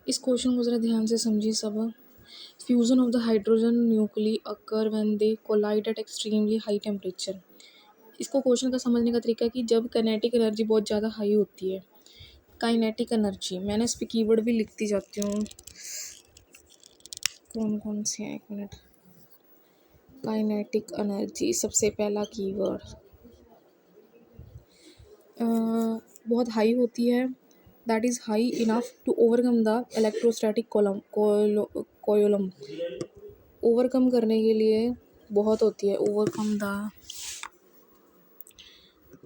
इस क्वेश्चन को ज़रा ध्यान से समझिए सब। Fusion of the hydrogen nuclei occur when they collide at extremely high temperature. इसको क्वेश्चन का समझने का तरीका है कि जब काइनेटिक एनर्जी बहुत ज़्यादा हाई होती है। काइनेटिक एनर्जी मैंने इस पर कीवर्ड भी लिखती जाती हूँ, कौन कौन से हैं, एक मिनट। काइनेटिक एनर्जी सबसे पहला कीवर्ड बहुत हाई होती है, that is high enough to overcome the electrostatic Coulomb. Overcome करने के लिए बहुत होती है, ओवरकम द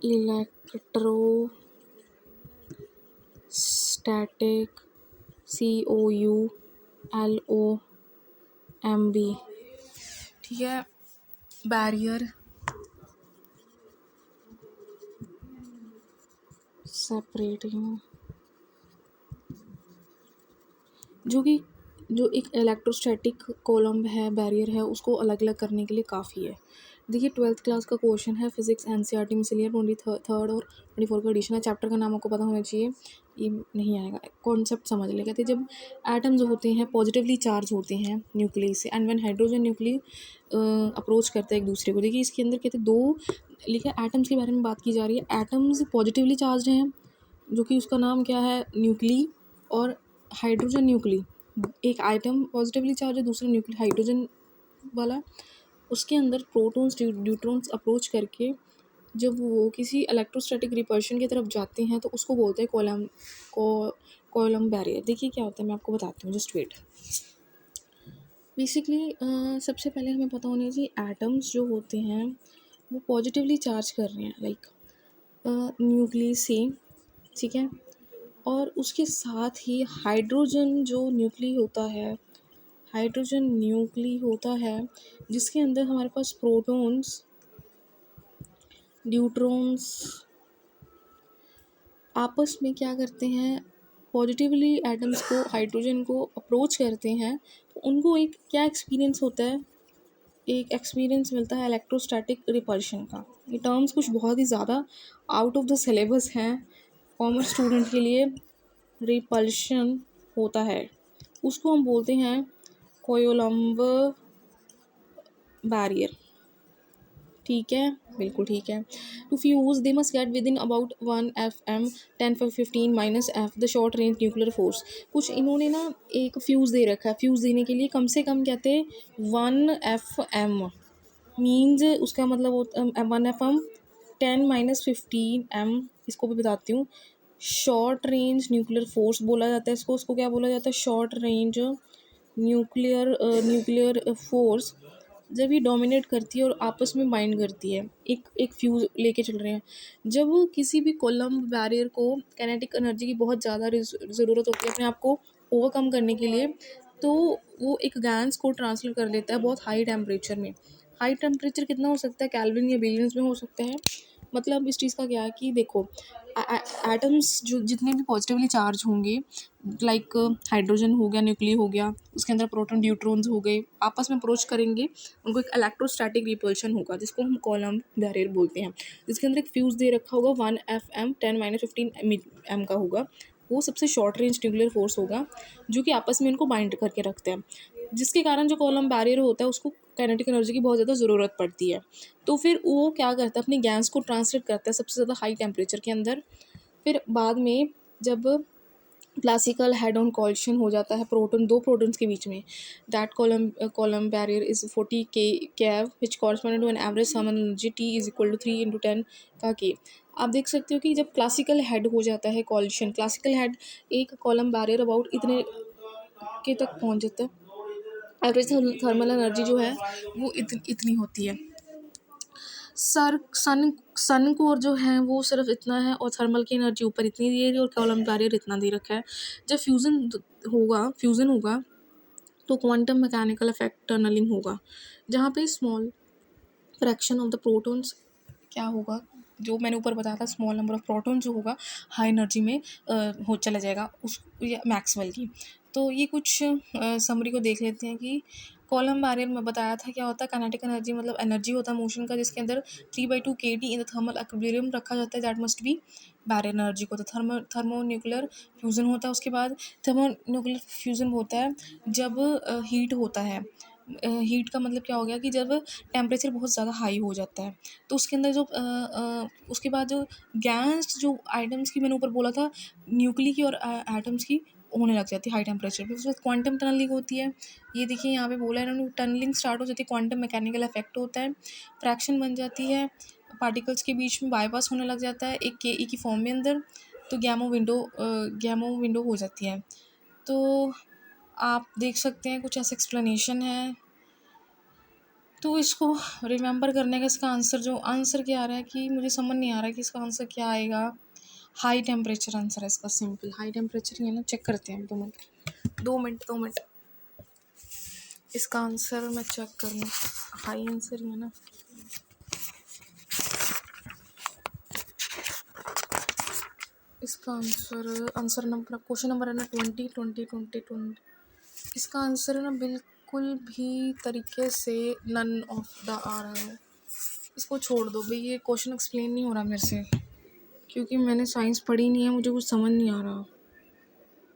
इलेक्ट्रोस्टैटिक COULOMB, ठीक है। बैरियर सेपरेटिंग, जो एक इलेक्ट्रोस्टैटिक कोलम्ब है, बैरियर है, उसको अलग अलग करने के लिए काफ़ी है। देखिए 12th क्लास का क्वेश्चन है, फिजिक्स NCERT में से लिया, 23rd और 24 का एडिशन है। चैप्टर का नाम आपको पता होना चाहिए, ये नहीं आएगा, कॉन्सेप्ट समझ ले। कहते हैं जब एटम्स होते हैं पॉजिटिवली चार्ज होते हैं न्यूक्लियस से, and when hydrogen nuclei approach करते हैं एक दूसरे को। देखिए इसके अंदर कहते हैं दो लिखा, एटम्स के बारे में बात की जा रही है। एटम्स पॉजिटिवली चार्ज हैं, जो कि उसका नाम क्या है, न्यूक्ली, और हाइड्रोजन न्यूक्ली, एक आइटम पॉजिटिवली चार्ज है, दूसरा न्यूक्ली हाइड्रोजन वाला। उसके अंदर प्रोटॉन्स न्यूट्रॉन्स अप्रोच करके जब वो किसी इलेक्ट्रोस्टैटिक रिपल्शन की तरफ जाते हैं तो उसको बोलते हैं कोलम बैरियर। देखिए क्या होता है, मैं आपको बताती हूँ, जस्ट वेट। बेसिकली सबसे पहले हमें पता होना चाहिए एटम्स जो होते हैं वो पॉजिटिवली चार्ज कर रहे हैं, लाइक न्यूक्ली से, ठीक है। और उसके साथ ही हाइड्रोजन जो न्यूक्ली होता है, हाइड्रोजन न्यूक्ली होता है जिसके अंदर हमारे पास प्रोटॉन्स न्यूट्रॉन्स आपस में क्या करते हैं, पॉजिटिवली एटम्स को, हाइड्रोजन को अप्रोच करते हैं। तो उनको एक क्या एक्सपीरियंस होता है, एक एक्सपीरियंस मिलता है इलेक्ट्रोस्टैटिक रिपल्शन का। ये टर्म्स कुछ बहुत ही ज़्यादा आउट ऑफ द सिलेबस हैं कॉमर्स स्टूडेंट के लिए। रिपल्शन होता है, उसको हम बोलते हैं कोलम्ब बैरियर, ठीक है, बिल्कुल ठीक है। To fuse they must get within about 1 FM 10 15 minus F the short range nuclear force. कुछ इन्होंने ना एक फ्यूज़ दे रखा है, फ्यूज़ देने के लिए कम से कम कहते हैं 1 FM मीन्स उसका मतलब होता 1 FM 10 - 15 M। इसको भी बताती हूँ, शॉर्ट रेंज न्यूक्लियर फोर्स बोला जाता है इसको। उसको क्या बोला जाता है, शॉर्ट रेंज न्यूक्लियर फोर्स। जब ये डोमिनेट करती है और आपस में बाइंड करती है, एक एक फ्यूज़ लेके चल रहे हैं। जब किसी भी कोलम्ब बैरियर को काइनेटिक एनर्जी की बहुत ज़्यादा ज़रूरत होती है अपने आप को ओवरकम करने के लिए, तो वो एक गैस को ट्रांसफर कर लेता है बहुत हाई टेम्परेचर में। हाई टेम्परेचर कितना हो सकता है, केल्विन या बिलियंस में हो सकता है। मतलब इस चीज़ का क्या है कि देखो एटम्स जो जितने भी पॉजिटिवली चार्ज होंगे, लाइक हाइड्रोजन हो गया, न्यूक्ली हो गया, उसके अंदर प्रोटॉन न्यूट्रॉन्स हो गए, आपस में अप्रोच करेंगे, उनको एक इलेक्ट्रोस्टैटिक रिपल्शन होगा जिसको हम कोलम्ब बैरियर बोलते हैं। जिसके अंदर एक फ्यूज़ दे रखा होगा 1 FM 10 - 15 M का होगा, वो सबसे शॉर्ट रेंज न्यूक्लियर फोर्स होगा जो कि आपस में इनको बाइंड करके रखते हैं, जिसके कारण जो कोलम्ब बैरियर होता है उसको काइनेटिक एनर्जी की बहुत ज़्यादा ज़रूरत पड़ती है। तो फिर वो क्या करता है, अपनी गैस को ट्रांसलेट करता है सबसे ज़्यादा हाई टेम्परेचर के अंदर। फिर बाद में जब क्लासिकल हेड ऑन कॉल्शन हो जाता है प्रोटॉन, दो प्रोटॉन्स के बीच में, that Coulomb barrier is 40 keV which correspond to an average thermal energy T is equal to 3 × 10 का K। आप देख सकते हो कि जब क्लासिकल हेड हो जाता है कॉल्शन, क्लासिकल हेड एक कॉलम बैरियर अबाउट इतने के तक पहुंच जाता है, एवरेज थर्मल एनर्जी जो है वो इतनी होती है। सन कोर जो है वो सिर्फ इतना है, और थर्मल की एनर्जी ऊपर इतनी दे रही है और कॉलम बैरियर इतना दे रखा है। जब फ्यूज़न होगा तो क्वांटम मैकेनिकल इफेक्ट टनलिंग होगा, जहाँ पे small fraction of the protons क्या होगा, जो मैंने ऊपर बताया था, स्मॉल नंबर ऑफ प्रोटॉन जो होगा हाई एनर्जी में हो चला जाएगा उस मैक्सवेल की। तो ये कुछ समरी को देख लेते हैं कि कॉलम बैरियर में बताया था क्या होता है। काइनेटिक एनर्जी मतलब एनर्जी होता है मोशन का, जिसके अंदर 3/2 kT in the thermal equilibrium रखा जाता है, that must be barrier energy को। तो थर्मोन्यूक्लियर फ्यूज़न होता है। उसके बाद थर्मोन्यूक्लियर फ्यूज़न होता है जब हीट होता है। हीट का मतलब क्या हो गया कि जब टेम्परेचर बहुत ज़्यादा हाई हो जाता है, तो उसके अंदर जो उसके बाद जो गैस जो आइटम्स की मैंने ऊपर बोला था, न्यूक्ली की और एटम्स की होने लग जाती है हाई टेम्परेचर पे। उसके बाद क्वांटम टनलिंग होती है। ये देखिए यहाँ पे बोला है इन्होंने, टनलिंग स्टार्ट हो जाती है, क्वांटम मैकेनिकल इफेक्ट होता है, फ्रैक्शन बन जाती है, पार्टिकल्स के बीच में बाईपास होने लग जाता है एक के ई की फॉर्म में अंदर, तो गैमो विंडो हो जाती है। तो आप देख सकते हैं कुछ ऐसा एक्सप्लेनेशन है। तो इसको रिमेंबर करने का इसका आंसर क्या आ रहा है कि मुझे समझ नहीं आ रहा है कि इसका आंसर क्या आएगा। हाई टेम्परेचर आंसर है इसका, सिंपल हाई टेम्परेचर ही है ना। चेक करते हैं 2 मिनट। इसका आंसर मैं चेक कर लूँ, हाई आंसर ही है ना। इसका आंसर नंबर, क्वेश्चन नंबर है ना 20 इसका आंसर है ना बिल्कुल भी तरीके से नन ऑफ द आ रहा है। इसको छोड़ दो भाई, ये क्वेश्चन एक्सप्लेन नहीं हो रहा मेरे से, क्योंकि मैंने साइंस पढ़ी नहीं है, मुझे कुछ समझ नहीं आ रहा।